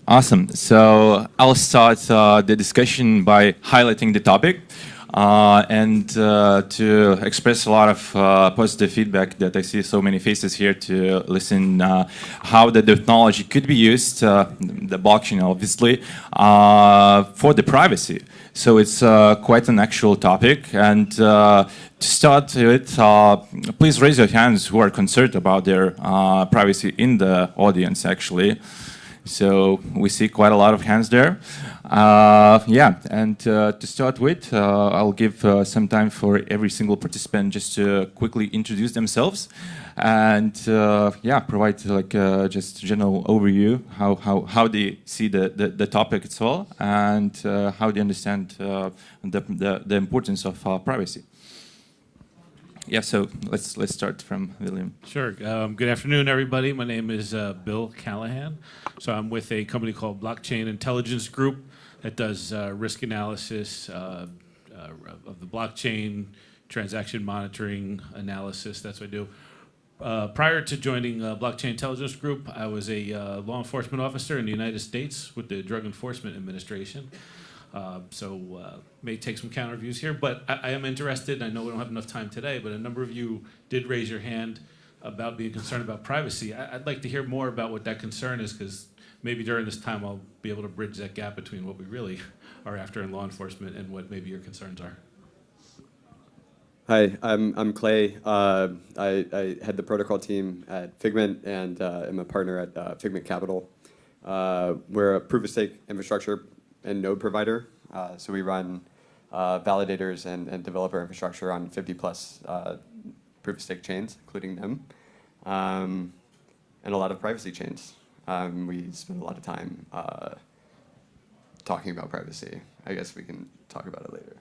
Awesome. So I'll start the discussion by highlighting the topic and to express a lot of positive feedback that I see so many faces here to listen how the technology could be used, the blockchain obviously, for the privacy. So it's quite an actual topic. And to start with, please raise your hands who are concerned about their privacy in the audience actually. So we see quite a lot of hands there. Yeah, and to start with, I'll give some time for every single participant just to quickly introduce themselves and yeah, provide like just general overview how they see the topic itself and how they understand the importance of privacy. Yeah, so let's start from William. Sure. Good afternoon, everybody. My name is Bill Callahan. So I'm with a company called Blockchain Intelligence Group that does risk analysis of the blockchain, transaction monitoring analysis. That's what I do. Prior to joining Blockchain Intelligence Group, I was a law enforcement officer in the United States with the Drug Enforcement Administration. May take some counter views here, but I am interested, and I know we don't have enough time today, but a number of you did raise your hand about being concerned about privacy. I'd like to hear more about what that concern is, because maybe during this time I'll be able to bridge that gap between what we really are after in law enforcement and what maybe your concerns are. Hi, I'm Clay. I head the protocol team at Figment and am a partner at Figment Capital. We're a proof-of-stake infrastructure and node provider. So we run validators and developer infrastructure on 50-plus proof-of-stake chains, including them, and a lot of privacy chains. We spend a lot of time talking about privacy. I guess we can talk about it later.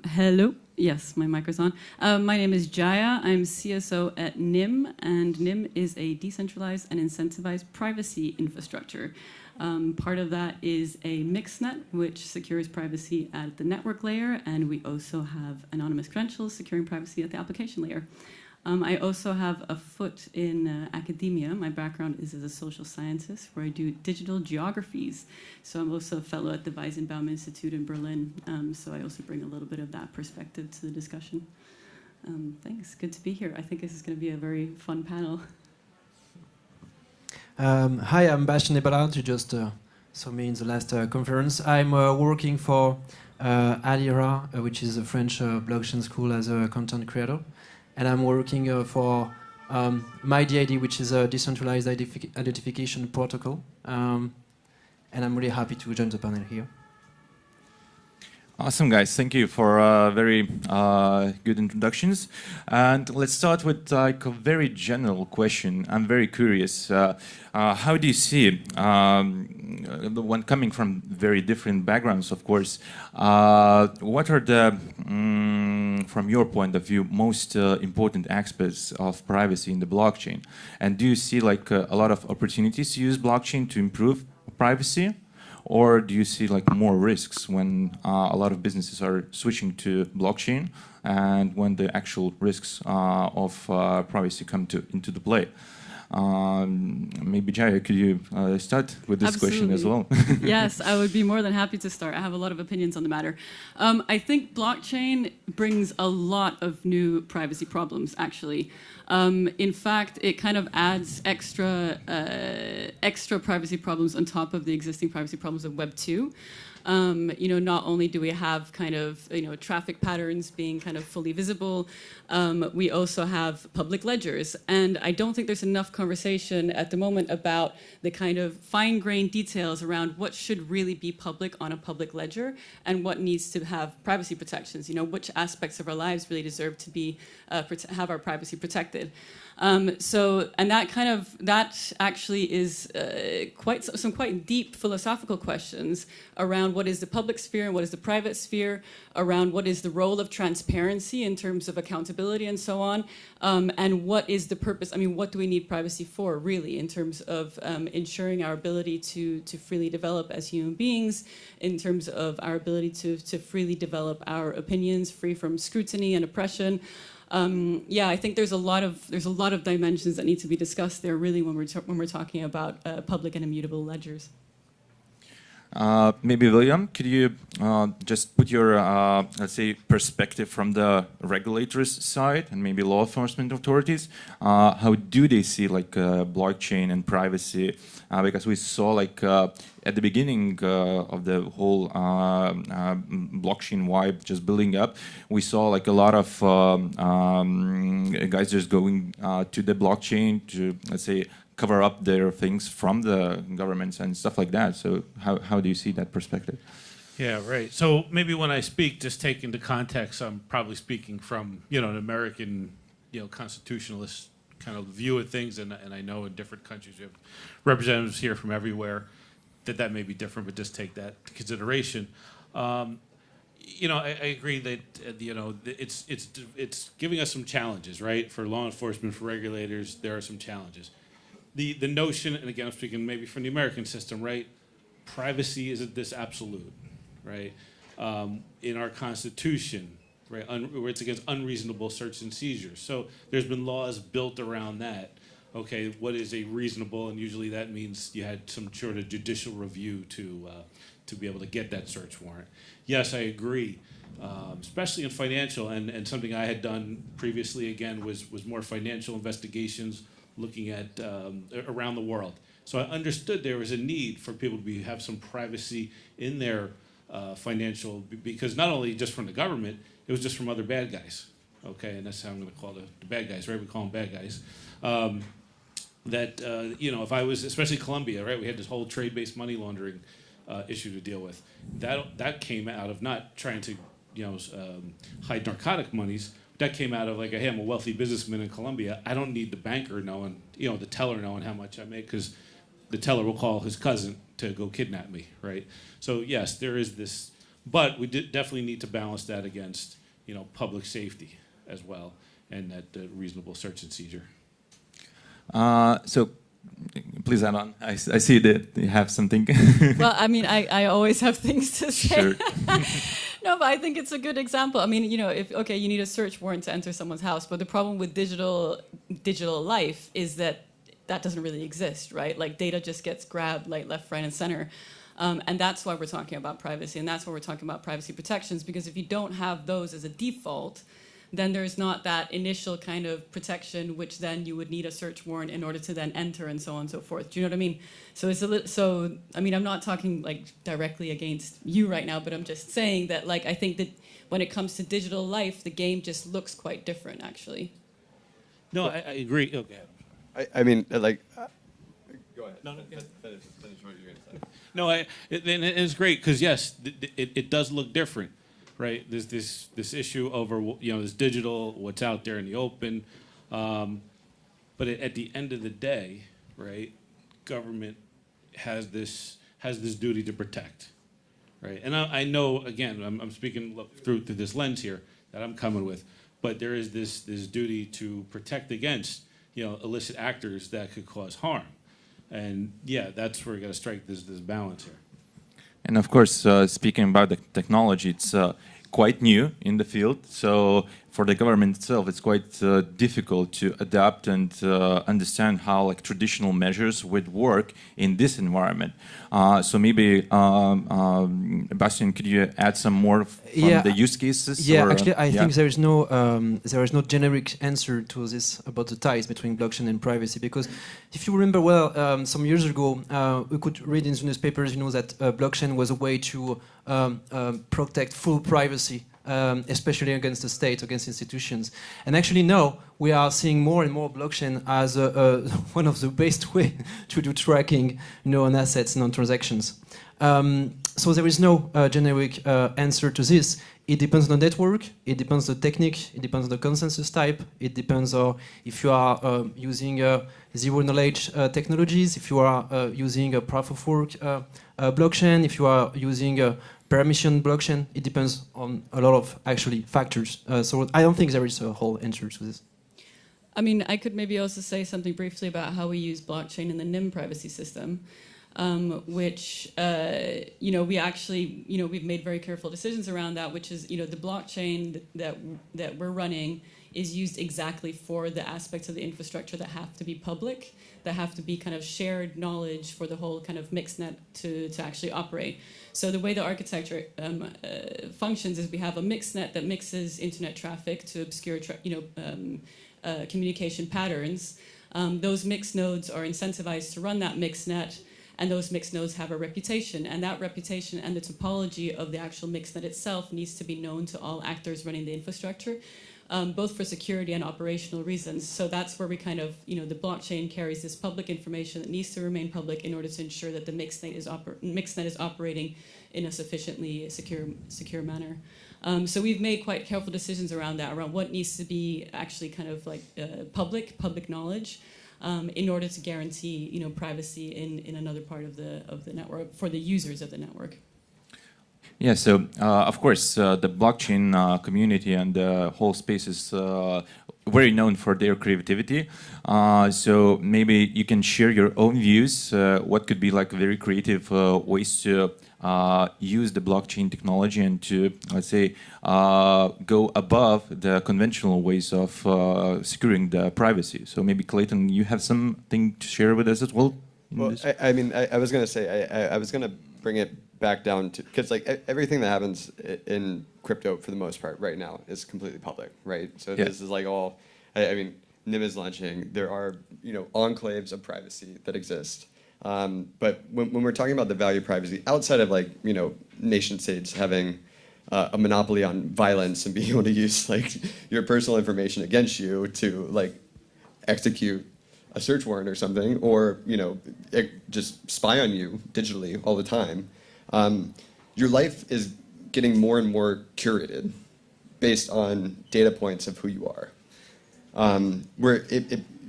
Hello. Yes, my mic is on. My name is Jaya. I'm CSO at NIM, and NIM is a decentralized and incentivized privacy infrastructure. Part of that is a mixnet, which secures privacy at the network layer, and we also have anonymous credentials securing privacy at the application layer. I also have a foot in academia. My background is as a social scientist, where I do digital geographies. So I'm also a fellow at the Weizenbaum Institute in Berlin. So I also bring a little bit of that perspective to the discussion. Thanks. Good to be here. I think this is going to be a very fun panel. Hi, I'm Bastien Ebalard. You just saw me in the last conference. I'm working for Alira, which is a French blockchain school as a content creator. And I'm working for myDid, which is a decentralized identification protocol. And I'm really happy to join the panel here. Awesome, guys. Thank you for very good introductions. And let's start with like a very general question. I'm very curious. How do you see, the one coming from very different backgrounds, of course, what are the, from your point of view, most important aspects of privacy in the blockchain? And do you see like a lot of opportunities to use blockchain to improve privacy? Or do you see like more risks when a lot of businesses are switching to blockchain and when the actual risks of privacy come into the play? Maybe Jaya, could you start with this question as well? Yes, I would be more than happy to start. I have a lot of opinions on the matter. I think blockchain brings a lot of new privacy problems, actually. In fact, it kind of adds extra privacy problems on top of the existing privacy problems of Web 2. Not only do we have kind of, traffic patterns being kind of fully visible, we also have public ledgers. And I don't think there's enough conversation at the moment about the kind of fine-grained details around what should really be public on a public ledger and what needs to have privacy protections. Which aspects of our lives really deserve to be have our privacy protected. That actually is some quite deep philosophical questions around what is the public sphere and what is the private sphere, around what is the role of transparency in terms of accountability and so on, and what is the purpose. I mean, what do we need privacy for, really, in terms of ensuring our ability to freely develop as human beings, in terms of our ability to freely develop our opinions, free from scrutiny and oppression. Yeah, I think there's a lot of dimensions that need to be discussed there, really, when we're talking about public and immutable ledgers. Maybe William, could you just put your, let's say, perspective from the regulators' side and maybe law enforcement authorities? How do they see like blockchain and privacy? Because we saw like at the beginning of the whole blockchain vibe just building up, we saw like a lot of guys just going to the blockchain to, let's say, cover up their things from the governments and stuff like that. So how do you see that perspective? Yeah, right. So maybe when I speak, just take into context, I'm probably speaking from, an American, constitutionalist kind of view of things, and I know in different countries we have representatives here from everywhere that may be different, but just take that into consideration. I agree that it's giving us some challenges, right? For law enforcement, for regulators, there are some challenges. The notion, and again, I'm speaking maybe from the American system, right? Privacy isn't this absolute, right? In our Constitution, right, where it's against unreasonable search and seizures. So there's been laws built around that. Okay, what is a reasonable, and usually that means you had some sort of judicial review to be able to get that search warrant. Yes, I agree, especially in financial, and something I had done previously, again, was more financial investigations, looking at around the world. So I understood there was a need for people to have some privacy in their financial, because not only just from the government, it was just from other bad guys. Okay, and that's how I'm going to call the bad guys, right? We call them bad guys. If I was, especially Colombia, right? We had this whole trade-based money laundering issue to deal with. That came out of not trying to, hide narcotic monies. That came out of like, hey, I'm a wealthy businessman in Colombia. I don't need the banker knowing, the teller knowing how much I make, because the teller will call his cousin to go kidnap me, right? So yes, there is this, but we definitely need to balance that against, public safety as well, and that reasonable search and seizure. So please add on. I see that you have something. Well, I mean, I always have things to say. Sure. No, but I think it's a good example. I mean, if you need a search warrant to enter someone's house, but the problem with digital life is that doesn't really exist, right? Like data just gets grabbed like left, right, and center. And that's why we're talking about privacy, and that's why we're talking about privacy protections, because if you don't have those as a default, then there's not that initial kind of protection, which then you would need a search warrant in order to then enter, and so on and so forth. Do you know what I mean? So I'm not talking like directly against you right now, but I'm just saying that like I think that when it comes to digital life, the game just looks quite different, actually. No, I agree. Okay. I mean, like. Go ahead. No, go ahead. Finish what you're going to say. No, and it's great because yes, it does look different. Right, there's this issue over this digital, what's out there in the open, but at the end of the day, right, government has this duty to protect, right? And I know again, I'm speaking through this lens here that I'm coming with, but there is this duty to protect against illicit actors that could cause harm, and yeah, that's where we got to strike this balance here. And of course, speaking about the technology, it's quite new in the field. So for the government itself, it's quite difficult to adapt and understand how like traditional measures would work in this environment. So maybe, Bastien, could you add some more from the use cases? Yeah, actually, I think there is no generic answer to this about the ties between blockchain and privacy, because if you remember well, some years ago, we could read in the newspapers, that blockchain was a way to protect full privacy, especially against the state, against institutions. And actually now we are seeing more and more blockchain as one of the best way to do tracking, on assets and on transactions. So there is no generic answer to this. It depends on the network, it depends on the technique, it depends on the consensus type, it depends on if you are using zero-knowledge technologies, if you are using a proof-of-work blockchain, if you are using a permission blockchain. It depends on a lot of actually factors. So I don't think there is a whole answer to this. I mean, I could maybe also say something briefly about how we use blockchain in the NIM privacy system. Which we actually we've made very careful decisions around that, which is the blockchain that we're running is used exactly for the aspects of the infrastructure that have to be public, that have to be kind of shared knowledge for the whole kind of mixed net to actually operate. So the way the architecture functions is we have a mixed net that mixes internet traffic to obscure communication patterns. Those mixed nodes are incentivized to run that mixed net, and those mixed nodes have a reputation, and that reputation and the topology of the actual mixed net itself needs to be known to all actors running the infrastructure, both for security and operational reasons. So that's where we kind of, the blockchain carries this public information that needs to remain public in order to ensure that the mixed net is operating in a sufficiently secure manner. So we've made quite careful decisions around that, around what needs to be actually kind of like public knowledge, in order to guarantee, privacy in another part of the network for the users of the network. Yeah, so of course the blockchain community and the whole space is very known for their creativity. So maybe you can share your own views. What could be like very creative ways to use the blockchain technology and to, let's say, go above the conventional ways of securing the privacy. So maybe Clayton, you have something to share with us as well? Well, I mean, I was going to say, I was going to bring it back down to, because like everything that happens in crypto for the most part right now is completely public, right? So this is like all, I mean, NIM is launching. There are, enclaves of privacy that exist. But when we're talking about the value of privacy, outside of like, nation states having a monopoly on violence and being able to use like your personal information against you to like execute a search warrant or something, or just spy on you digitally all the time, your life is getting more and more curated based on data points of who you are. Where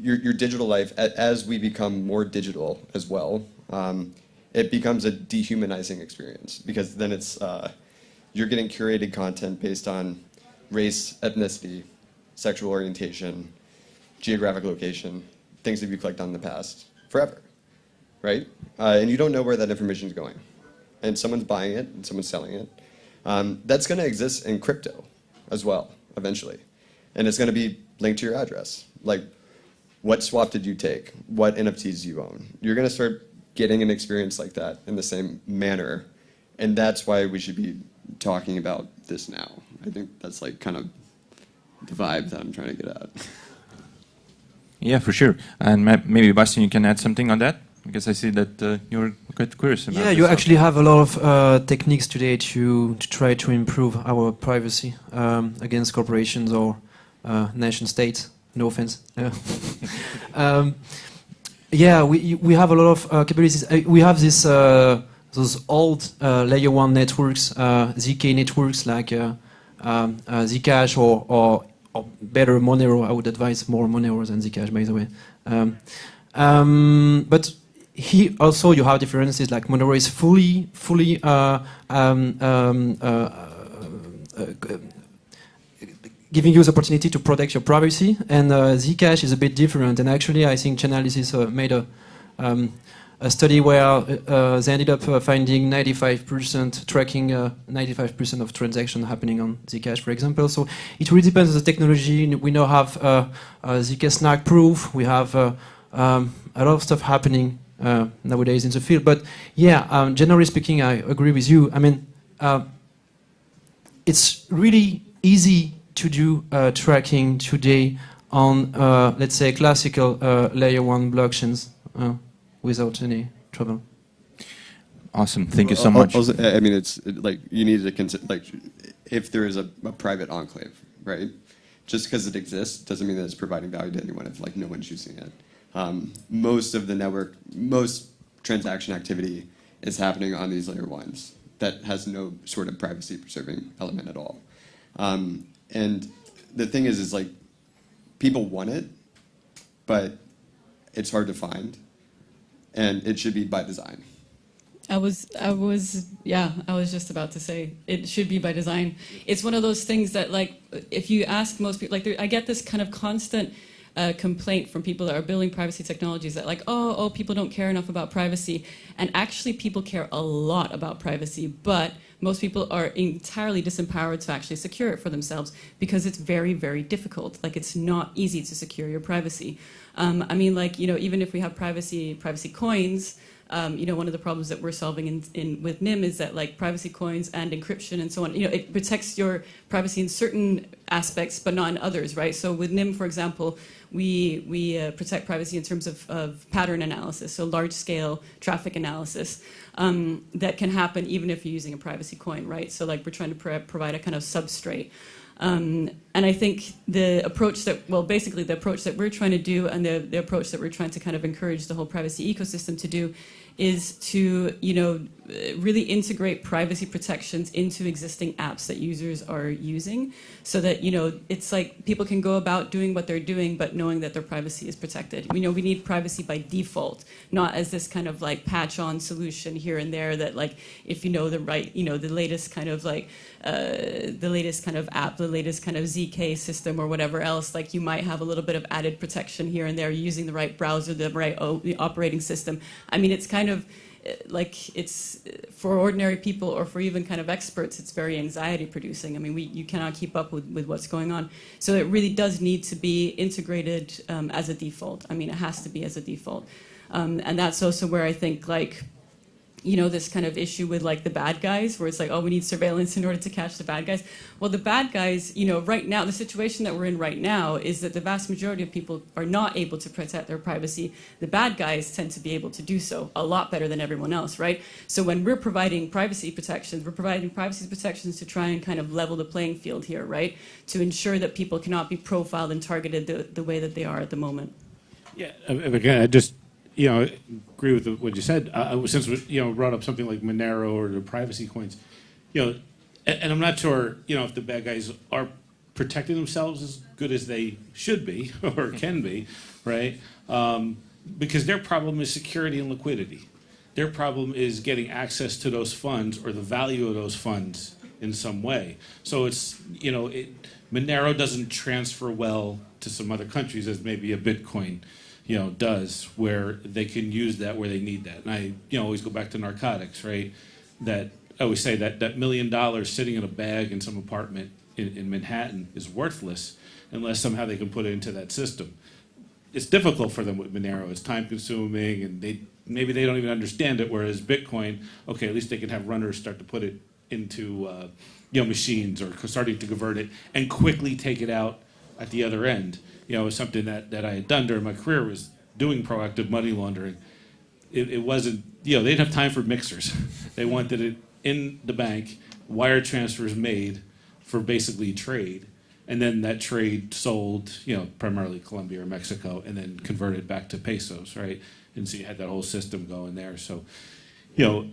your digital life, as we become more digital as well, it becomes a dehumanizing experience, because then it's you're getting curated content based on race, ethnicity, sexual orientation, geographic location, things that you clicked on in the past, forever, right? And you don't know where that information is going. And someone's buying it, and someone's selling it. That's going to exist in crypto as well, eventually. And it's going to be linked to your address. Like, what swap did you take? What NFTs do you own? You're going to start getting an experience like that in the same manner. And that's why we should be talking about this now. I think that's like kind of the vibe that I'm trying to get at. Yeah, for sure. And maybe, Bastien, you can add something on that? Because I see that you're quite curious about this. Yeah, you actually have a lot of techniques today to try to improve our privacy against corporations or nation states. No offense. Yeah, we have a lot of capabilities. We have this those old layer 1 networks, ZK networks like Zcash or better Monero. I would advise more Monero than Zcash, by the way. But here also you have differences, like Monero is fully giving you the opportunity to protect your privacy, and Zcash is a bit different. And actually, I think Chainalysis made a study where they ended up finding 95% tracking 95% of transactions happening on Zcash, for example. So it really depends on the technology. We now have Zk snag proof. We have a lot of stuff happening nowadays in the field. But yeah, generally speaking, I agree with you. I mean, it's really easy to do tracking today on, let's say, classical layer 1 blockchains without any trouble. Awesome, thank you so much. Also, I mean, it's like you need to consider, like, if there is a private enclave, right? Just because it exists doesn't mean that it's providing value to anyone if like no one's using it. Most of the network, most transaction activity is happening on these layer 1s that has no sort of privacy preserving element at all. And the thing is like people want it, but it's hard to find, and it should be by design. I was just about to say it should be by design. It's one of those things that, like, if you ask most people, like, I get this kind of constant complaint from people that are building privacy technologies that like, oh, people don't care enough about privacy. And actually people care a lot about privacy, but most people are entirely disempowered to actually secure it for themselves because it's very, very difficult. Like, it's not easy to secure your privacy. I mean, like, you know, even if we have privacy coins, you know, one of the problems that we're solving with NIM is that, like, privacy coins and encryption and so on, you know, it protects your privacy in certain aspects, but not in others, right? So with NIM, for example, we protect privacy in terms of pattern analysis, so large-scale traffic analysis that can happen even if you're using a privacy coin, right? So, like, we're trying to provide a kind of substrate. And I think the approach that, well, basically the approach that we're trying to do and the approach that we're trying to kind of encourage the whole privacy ecosystem to do is to, you know, really integrate privacy protections into existing apps that users are using so that, you know, it's like people can go about doing what they're doing, but knowing that their privacy is protected. You know, we need privacy by default, not as this kind of like patch-on solution here and there that, like, if you know the right, you know, the latest kind of like, the latest kind of app, the latest kind of ZK system or whatever else, like you might have a little bit of added protection here and there using the right browser, the right the operating system. I mean, it's kind of like, it's for ordinary people or for even kind of experts, it's very anxiety producing. I mean, you cannot keep up with what's going on. So it really does need to be integrated as a default. I mean, it has to be as a default. And that's also where I think, like, you know, this kind of issue with, like, the bad guys, where it's like, oh, we need surveillance in order to catch the bad guys. Well, the bad guys, you know, right now, the situation that we're in right now is that the vast majority of people are not able to protect their privacy. The bad guys tend to be able to do so a lot better than everyone else, right? So when we're providing privacy protections, we're providing privacy protections to try and kind of level the playing field here, right? To ensure that people cannot be profiled and targeted the way that they are at the moment. Yeah, again, I just, you know, agree with what you said. Since we, you know, brought up something like Monero or the privacy coins, you know, and I'm not sure, you know, if the bad guys are protecting themselves as good as they should be or can be, right? Because their problem is security and liquidity. Their problem is getting access to those funds or the value of those funds in some way. So it's, you know, Monero doesn't transfer well to some other countries as maybe a Bitcoin, you know, does, where they can use that where they need that. And I, you know, always go back to narcotics, right? That I always say that $1 million sitting in a bag in some apartment in Manhattan is worthless unless somehow they can put it into that system. It's difficult for them with Monero. It's time consuming, and maybe they don't even understand it. Whereas Bitcoin, okay, at least they can have runners start to put it into you know, machines or starting to convert it and quickly take it out at the other end. You know, it was something that I had done during my career, was doing proactive money laundering. It wasn't, you know, they didn't have time for mixers. They wanted it in the bank, wire transfers made for basically trade, and then that trade sold, you know, primarily Colombia or Mexico, and then converted back to pesos, right? And so you had that whole system going there. So, you know,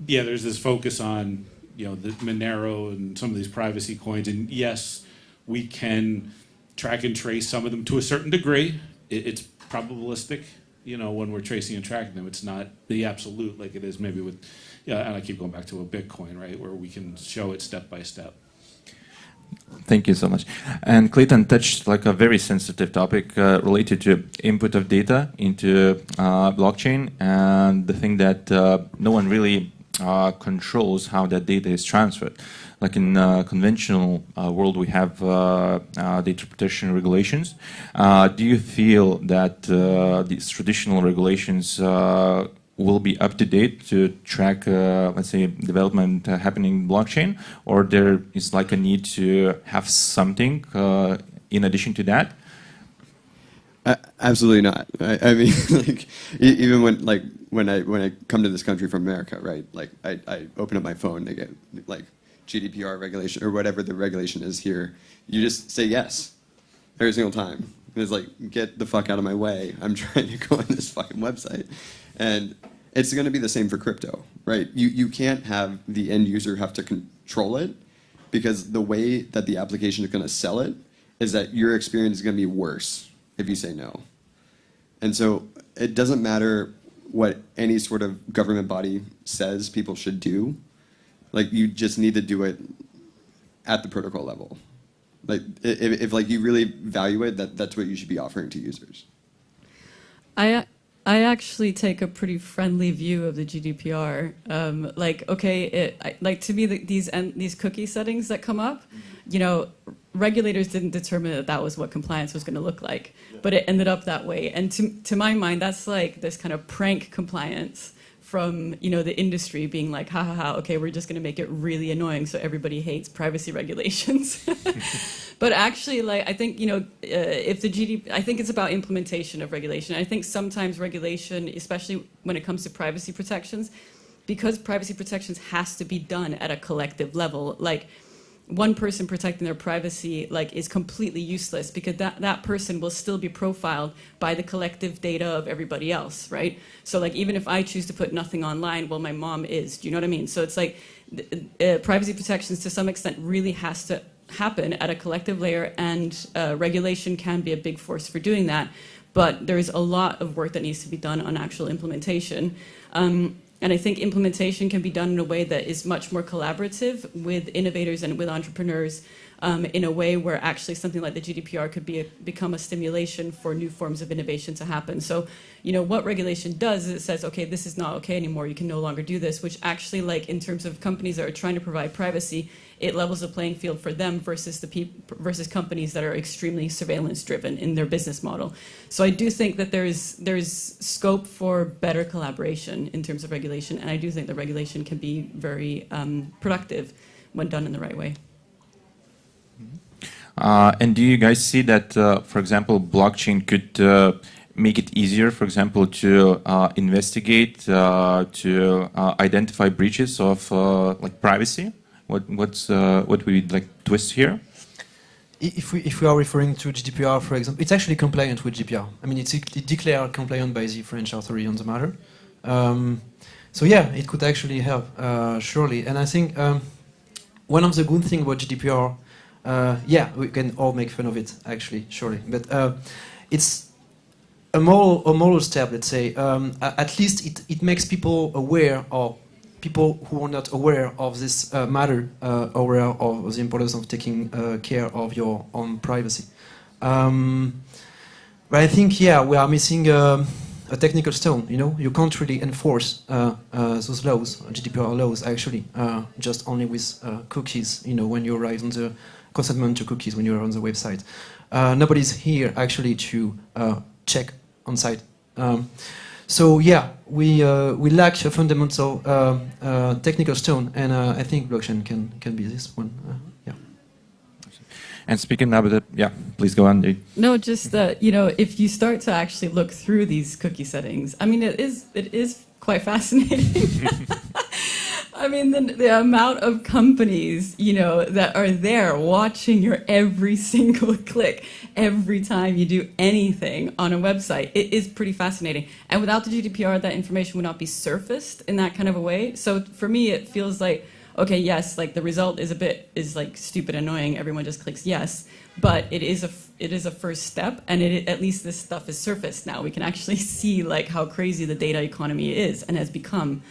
yeah, there's this focus on, you know, the Monero and some of these privacy coins, and yes, we can track and trace some of them to a certain degree. It's probabilistic, you know, when we're tracing and tracking them. It's not the absolute like it is maybe with, yeah, and I keep going back to a Bitcoin, right, where we can show it step by step. Thank you so much. And Clayton touched like a very sensitive topic related to input of data into blockchain, and the thing that no one really controls how that data is transferred. Like in conventional world, we have data protection regulations. Do you feel that these traditional regulations will be up to date to track, let's say, development happening in blockchain, or there is like a need to have something in addition to that? Absolutely not. I mean, like, even when I come to this country from America, right? Like, I open up my phone, they get like GDPR regulation or whatever the regulation is here. You just say yes every single time. It's like, get the fuck out of my way. I'm trying to go on this fucking website. And it's going to be the same for crypto, right? You can't have the end user have to control it, because the way that the application is going to sell it is that your experience is going to be worse if you say no. And so it doesn't matter what any sort of government body says people should do. Like, you just need to do it at the protocol level. Like, if like you really value it, that's what you should be offering to users. I actually take a pretty friendly view of the GDPR. Like, okay, like to me, these cookie settings that come up, you know, regulators didn't determine that that was what compliance was going to look like, but it ended up that way. And to my mind, that's like this kind of prank compliance from, you know, the industry being like, ha ha ha, okay, we're just going to make it really annoying so everybody hates privacy regulations. But actually, like, I think, you know, if the I think it's about implementation of regulation. I think sometimes regulation, especially when it comes to privacy protections, because privacy protections has to be done at a collective level, like, one person protecting their privacy like is completely useless because that person will still be profiled by the collective data of everybody else, right? So like even if I choose to put nothing online, well, my mom is. Do you know what I mean? So it's like privacy protections to some extent really has to happen at a collective layer, and regulation can be a big force for doing that. But there is a lot of work that needs to be done on actual implementation. And I think implementation can be done in a way that is much more collaborative with innovators and with entrepreneurs, in a way where actually something like the GDPR could become a stimulation for new forms of innovation to happen. So, you know, what regulation does is it says, okay, this is not okay anymore, you can no longer do this, which actually, like, in terms of companies that are trying to provide privacy, it levels the playing field for them versus versus companies that are extremely surveillance driven in their business model. So I do think that there's scope for better collaboration in terms of regulation, and I do think that regulation can be very productive when done in the right way. And do you guys see that, for example, blockchain could make it easier, for example, to investigate, to identify breaches of like privacy? What would we like twist here? If we are referring to GDPR, for example, it's actually compliant with GDPR. I mean, it's declared compliant by the French authority on the matter. So yeah, it could actually help, surely. And I think one of the good things about GDPR, yeah, we can all make fun of it, actually, surely. But it's a moral step, let's say. At least it makes people aware, or people who are not aware of this matter, aware of the importance of taking care of your own privacy. But I think, yeah, we are missing a technical stone, you know? You can't really enforce those laws, GDPR laws, actually, just only with cookies, you know, when you arrive on the consentment to cookies, when you're on the website. Nobody's here, actually, to check on site. So yeah, we lack a fundamental technical stone, and I think blockchain can be this one. Yeah. And speaking about it, yeah, please go on, Jay. No, just that, you know, if you start to actually look through these cookie settings, I mean, it is quite fascinating. I mean, the amount of companies, you know, that are there watching your every single click, every time you do anything on a website, it is pretty fascinating. And without the GDPR, that information would not be surfaced in that kind of a way. So for me, it feels like, okay, yes, like the result is like stupid, annoying. Everyone just clicks yes, but it is a first step, and at least this stuff is surfaced now. We can actually see like how crazy the data economy is and has become.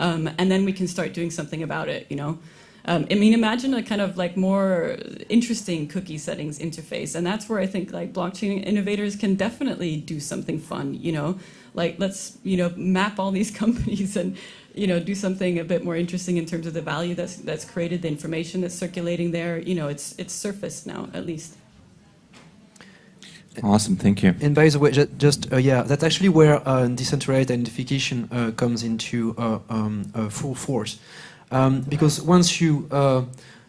And then we can start doing something about it, you know? I mean, imagine a kind of like more interesting cookie settings interface. And that's where I think like blockchain innovators can definitely do something fun, you know? Like, let's, you know, map all these companies and, you know, do something a bit more interesting in terms of the value that's created, the information that's circulating there. You know, it's surfaced now, at least. Awesome, thank you. And by the way, yeah, that's actually where decentralized identification comes into full force. Because once you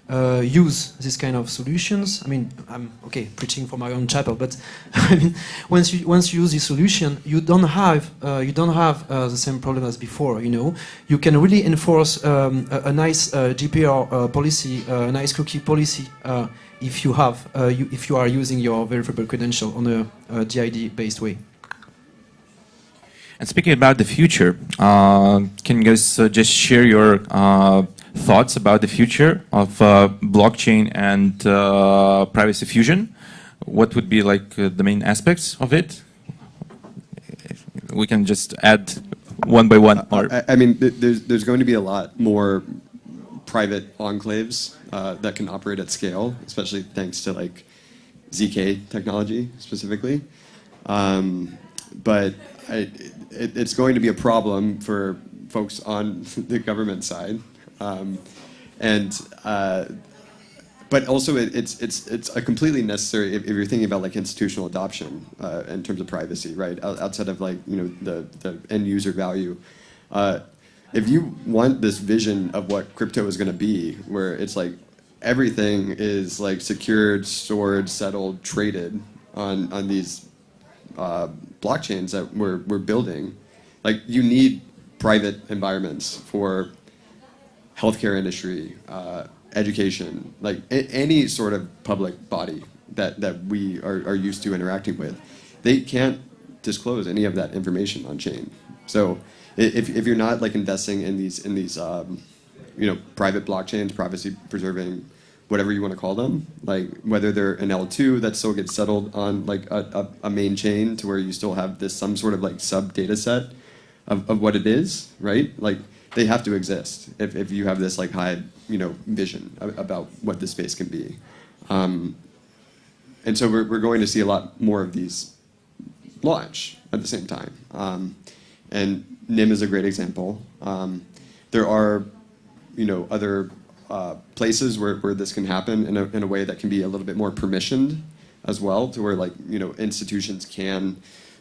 use this kind of solutions, I mean, I'm preaching for my own chapel, but I mean, once you use this solution, you don't have the same problem as before. You know, you can really enforce a nice GDPR policy, a nice cookie policy. If you are using your verifiable credential on a DID-based way. And speaking about the future, can you guys just share your thoughts about the future of blockchain and privacy fusion? What would be like the main aspects of it? We can just add one by one. I mean, there's going to be a lot more private enclaves that can operate at scale, especially thanks to like ZK technology specifically. But it's going to be a problem for folks on the government side, but also it's a completely necessary if you're thinking about like institutional adoption in terms of privacy, right? Outside of like the end user value. If you want this vision of what crypto is going to be, where it's like everything is like secured, stored, settled, traded on these blockchains that we're building, like you need private environments for healthcare industry, education, like any sort of public body that we are used to interacting with. They can't disclose any of that information on chain. So if you're not like investing in these private blockchains, privacy preserving, whatever you want to call them, like whether they're an L2 that still gets settled on like a main chain to where you still have this some sort of like sub data set of what it is, right? Like they have to exist if you have this like high vision about what this space can be. And so we're going to see a lot more of these launch at the same time. And NIM is a great example. There are other places where this can happen in a way that can be a little bit more permissioned as well, to where like institutions can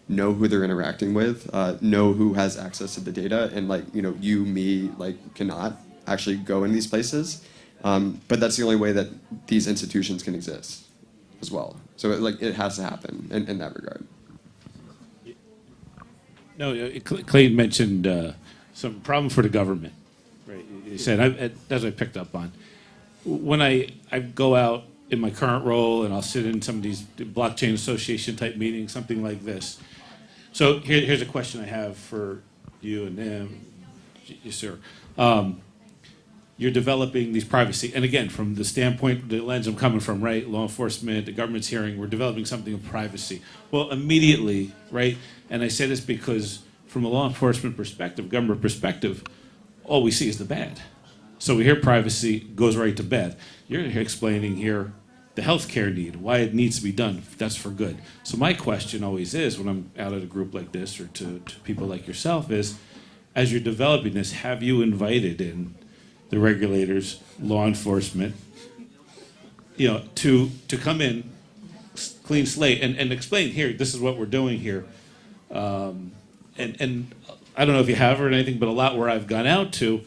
know who they're interacting with, know who has access to the data, and like you, me, like cannot actually go in these places. But that's the only way that these institutions can exist as well. So it has to happen in that regard. No, Clayton mentioned some problem for the government. Right, he said, as I picked up on, when I go out in my current role and I'll sit in some of these blockchain association type meetings, something like this. So here's a question I have for you and them, yes, sir. You're developing these privacy, and again, from the standpoint, the lens I'm coming from, right? Law enforcement, the government's hearing, we're developing something of privacy. Well, immediately, right? And I say this because from a law enforcement perspective, government perspective, all we see is the bad. So we hear privacy, goes right to bad. You're explaining here the healthcare need, why it needs to be done. That's for good. So my question always is, when I'm out at a group like this or to people like yourself, is as you're developing this, have you invited in the regulators, law enforcement, to come in, clean slate, and explain here, this is what we're doing here. And I don't know if you have or anything, but a lot where I've gone out to,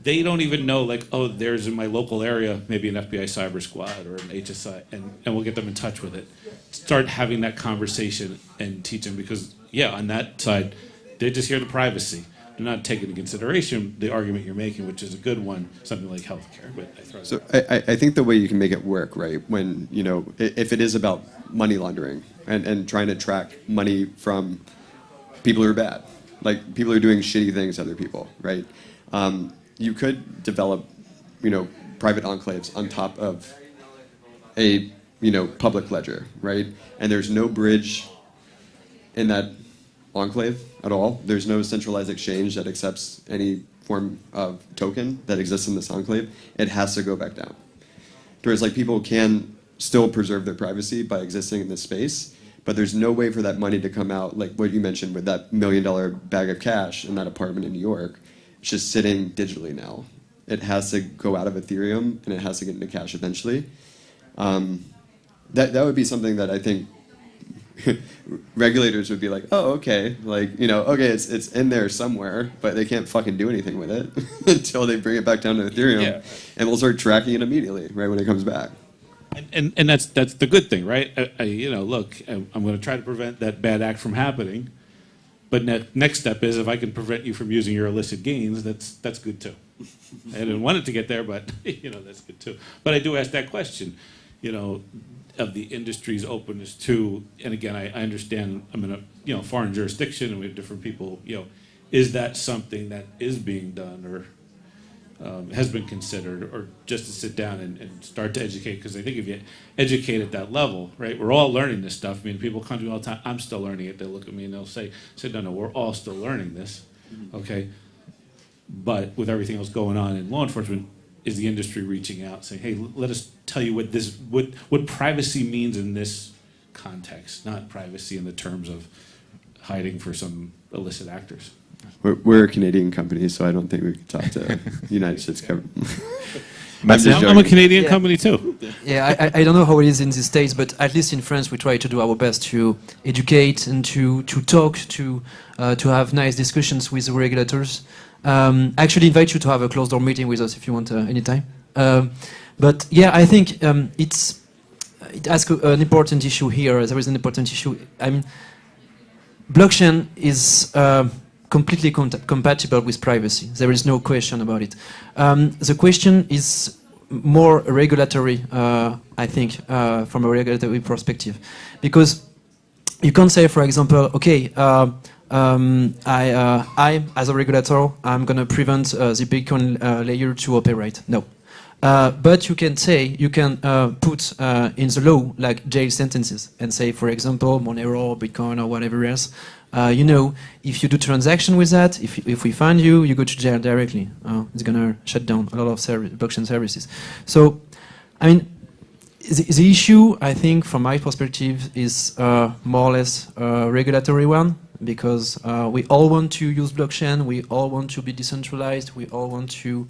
they don't even know, like, oh, there's in my local area maybe an FBI cyber squad or an HSI, and we'll get them in touch with it. Start having that conversation and teach them, because, yeah, on that side, they just hear the privacy. They're not taking into consideration the argument you're making, which is a good one, something like healthcare. So I think the way you can make it work, right, when, if it is about money laundering and trying to track money from people who are bad, like people who are doing shitty things to other people, right? You could develop, private enclaves on top of a, public ledger, right? And there's no bridge in that enclave at all. There's no centralized exchange that accepts any form of token that exists in this enclave. It has to go back down. Whereas like people can still preserve their privacy by existing in this space, but there's no way for that money to come out, like what you mentioned with that $1 million bag of cash in that apartment in New York. It's just sitting digitally now. It has to go out of Ethereum and it has to get into cash eventually. That would be something that I think regulators would be like, oh, okay, like, okay, it's in there somewhere, but they can't fucking do anything with it until they bring it back down to Ethereum, yeah. And we'll start tracking it immediately, right when it comes back. And that's the good thing, right? Look, I'm going to try to prevent that bad act from happening, but next step is if I can prevent you from using your illicit gains, that's good too. I didn't want it to get there, but that's good too. But I do ask that question, of the industry's openness to, and again, I understand I'm in a foreign jurisdiction and we have different people, is that something that is being done or has been considered, or just to sit down and start to educate? Because I think if you educate at that level, right, we're all learning this stuff. I mean, people come to me all the time, I'm still learning it. They'll look at me and they'll say, no, we're all still learning this, okay? But with everything else going on in law enforcement, is the industry reaching out, saying, "Hey, let us tell you what privacy means in this context, not privacy in the terms of hiding for some illicit actors." We're a Canadian company, so I don't think we can talk to United States government. I'm a Canadian company too. Yeah, I don't know how it is in the States, but at least in France, we try to do our best to educate and to talk, to have nice discussions with the regulators. Actually, invite you to have a closed-door meeting with us if you want anytime. But yeah, I think it asks an important issue here. There is an important issue. I mean, blockchain is completely compatible with privacy. There is no question about it. The question is more regulatory, I think, from a regulatory perspective. Because you can't say, for example, okay, I, as a regulator, I'm going to prevent the Bitcoin layer to operate. No. But you can say, you can put in the law like jail sentences and say, for example, Monero, Bitcoin, or whatever else, you know, if you do transaction with that, if we find you, you go to jail directly. It's going to shut down a lot of blockchain services. So, I mean, the issue, I think, from my perspective, is more or less a regulatory one, because we all want to use blockchain, we all want to be decentralized, we all want to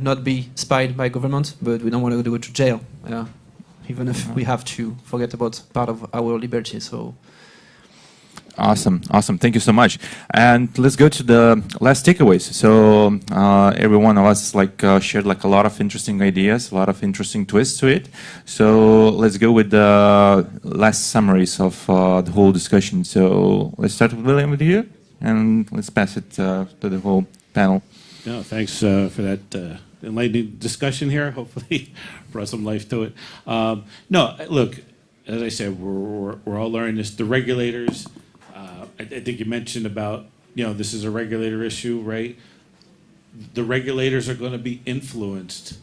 not be spied by government, but we don't want to go to jail, even if we have to forget about part of our liberty. So. Awesome. Thank you so much. And let's go to the last takeaways. So every one of us shared a lot of interesting ideas, a lot of interesting twists to it. So let's go with the last summaries of the whole discussion. So let's start with William, with you, and let's pass it to the whole panel. No, thanks for that enlightening discussion here. Hopefully brought some life to it. No, look, as I said, we're all learning this. The regulators, I think you mentioned about, this is a regulator issue, right? The regulators are going to be influenced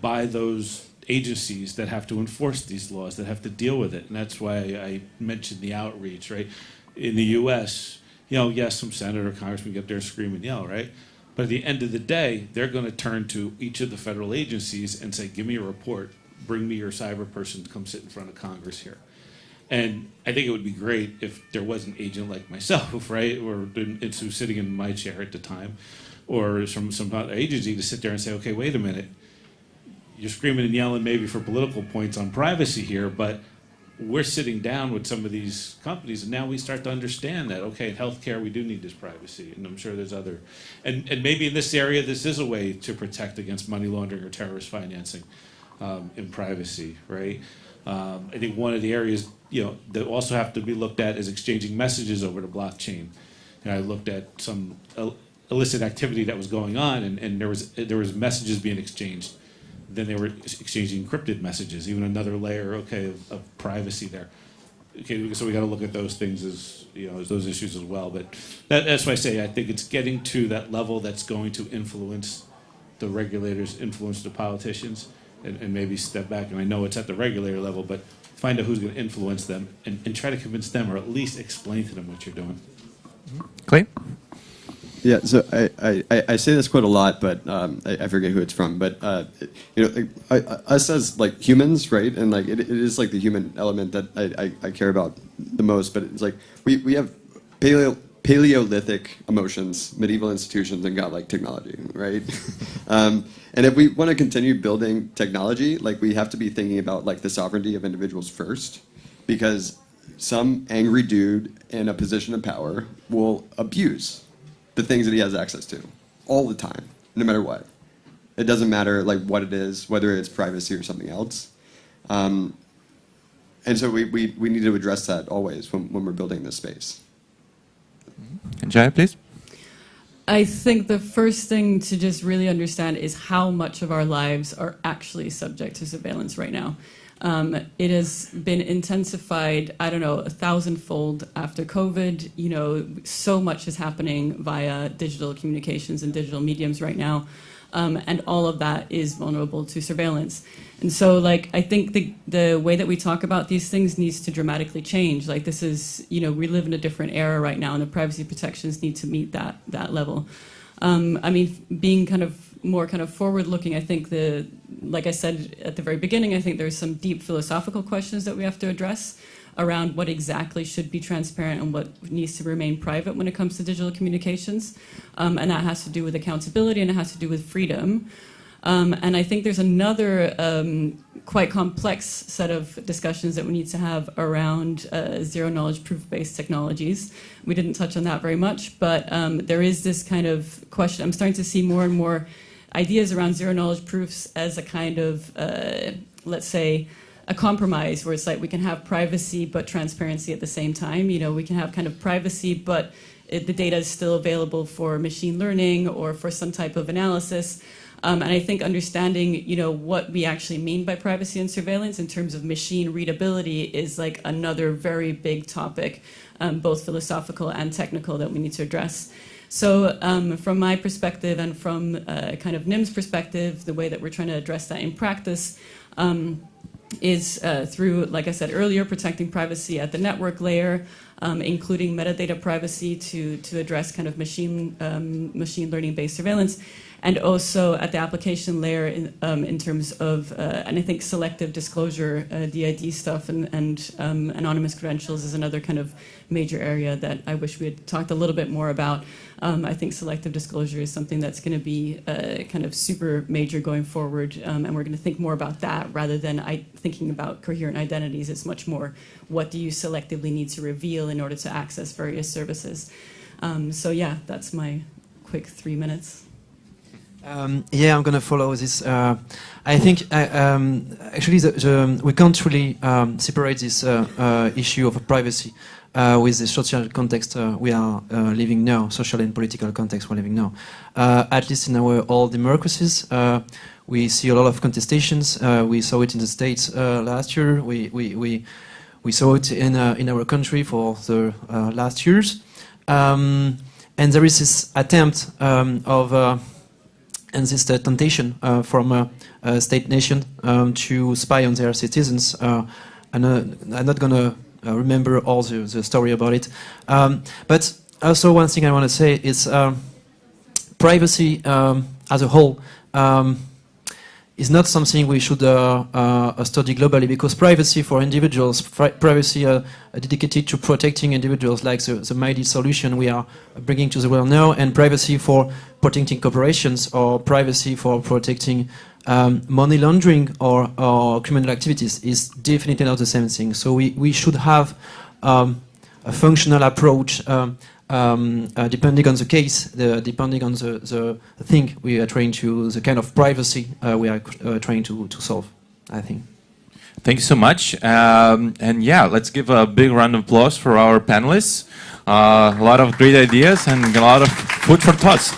by those agencies that have to enforce these laws, that have to deal with it. And that's why I mentioned the outreach, right? In the U.S., yes, some senator or congressman get up there scream and yell, right? But at the end of the day, they're going to turn to each of the federal agencies and say, give me a report, bring me your cyber person to come sit in front of Congress here. And I think it would be great if there was an agent like myself, right, or who's sitting in my chair at the time, or some other agency to sit there and say, okay, wait a minute, you're screaming and yelling maybe for political points on privacy here, but we're sitting down with some of these companies, and now we start to understand that, okay, in healthcare we do need this privacy, and I'm sure there's other, and maybe in this area this is a way to protect against money laundering or terrorist financing in privacy, right? I think one of the areas that also have to be looked at is exchanging messages over the blockchain. I looked at some illicit activity that was going on, and there was messages being exchanged. Then they were exchanging encrypted messages, even another layer, of privacy there. Okay, so we got to look at those things as those issues as well. But that's why I say I think it's getting to that level that's going to influence the regulators, influence the politicians, and maybe step back. And I know it's at the regulator level, but find out who's going to influence them and try to convince them, or at least explain to them what you're doing. Clay? Yeah, so I say this quote a lot, but I forget who it's from. But us as humans, right? And it is the human element that I care about the most. But it's we have Paleolithic emotions, medieval institutions, and godlike technology, right? And if we want to continue building technology, we have to be thinking about the sovereignty of individuals first, because some angry dude in a position of power will abuse the things that he has access to all the time, no matter what. It doesn't matter what it is, whether it's privacy or something else. And so we need to address that always when we're building this space. And Jaya, please. I think the first thing to just really understand is how much of our lives are actually subject to surveillance right now. It has been intensified, 1,000-fold after COVID. So much is happening via digital communications and digital mediums right now. And all of that is vulnerable to surveillance. And so, I think the way that we talk about these things needs to dramatically change. This is, we live in a different era right now, and the privacy protections need to meet that level. Being kind of more kind of forward-looking, I think like I said at the very beginning, I think there's some deep philosophical questions that we have to address around what exactly should be transparent and what needs to remain private when it comes to digital communications. And that has to do with accountability and it has to do with freedom. And I think there's another quite complex set of discussions that we need to have around zero-knowledge proof-based technologies. We didn't touch on that very much, but there is this kind of question. I'm starting to see more and more ideas around zero-knowledge proofs as a kind of, let's say, a compromise where it's like we can have privacy but transparency at the same time. You know, we can have kind of privacy, but the data is still available for machine learning or for some type of analysis. And I think understanding, you know, what we actually mean by privacy and surveillance in terms of machine readability is like another very big topic, both philosophical and technical, that we need to address. So from my perspective and from kind of NIM's perspective, the way that we're trying to address that in practice is through, like I said earlier, protecting privacy at the network layer, including metadata privacy to address kind of machine learning-based surveillance, and also at the application layer in terms of, and I think selective disclosure, DID stuff, and anonymous credentials is another kind of major area that I wish we had talked a little bit more about. I think selective disclosure is something that's going to be kind of super major going forward, and we're going to think more about that rather than thinking about coherent identities. It's much more, what do you selectively need to reveal in order to access various services? So yeah, that's my quick 3 minutes. Yeah, I'm going to follow this. I think actually we can't really separate this issue of privacy with the social context we are living now, social and political context we're living now. At least in our old democracies, we see a lot of contestations. We saw it in the States last year. We saw it in our country for the last years. And there is this attempt of and this temptation from a state nation to spy on their citizens. And I'm not going to remember all the story about it. But also one thing I want to say is privacy as a whole is not something we should study globally, because privacy for individuals, privacy dedicated to protecting individuals, like the myDid solution we are bringing to the world now, and privacy for protecting corporations, or privacy for protecting money laundering or criminal activities is definitely not the same thing. So we should have a functional approach depending on the case, depending on the thing we are trying to, the kind of privacy we are trying to solve, I think. Thank you so much. And yeah, let's give a big round of applause for our panelists. A lot of great ideas and a lot of food for thoughts.